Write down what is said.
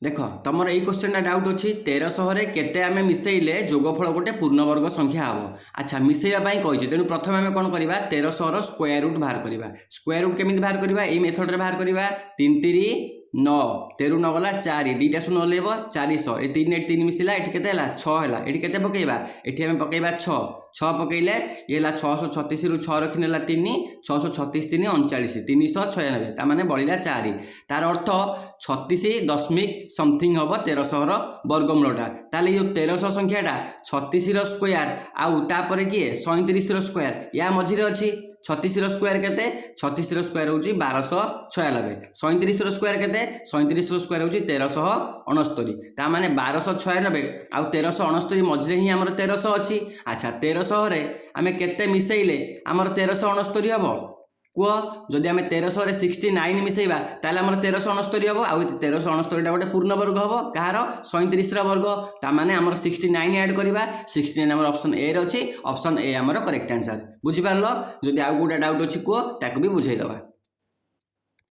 देख तुम यही क्वेश्चन डाउट अच्छी 1300 केते आम मिसेले जोगफल गोटे पूर्णवर्ग संख्या हम। अच्छा मिसेवाई कही तेणु प्रथम आम कौन करवा 1300 स्क्वायर रूट बाहर करवा। स्क्वायर रूट केमी बाहर करवा ये मेथड रे बाहर करवा 3 3 9 13 9 गला 4 2टा शून्य हल्ब 400 ये 3 8 3 मिसला ये के 6 है ये के पकेबा ये आम पकेबा 6 6 पकईले ये 636 रु 6 रखी 3 636 3 39 396 ताने बढ़ला 4 तार अर्थ 36 दशमिक समथिंग हम 1300 वर्गमूलटा ताले ये 1300 संख्याटा 36 स्क्वायर आउे किए 37 स्क्वायर या मझे अच्छी 36 स्क्वायर केते 36 स्क्वायर हूँ 1296 37 स्क्वायर केते 37 स्क्वायर हूँ 1369 ताने 1296 आउ 1369 मझे ही आमर 1300 अच्छी। अच्छा 1300 आम केते मिसेले आमर 1369 हम कह जदि आम 1300 69 मिसेबा ताले आमर 1369 हम आउ 1369 गोटे पूर्णवर्ग हम कहार 37 वर्ग ताने आमर 69 ऐड करवा 69 आमर ऑप्शन ए रे अच्छी ऑप्शन ए आमर करेक्ट आंसर बुझिपार जदि आउ गोटे डाउट अच्छी कह ताकू भी बुझेदवा।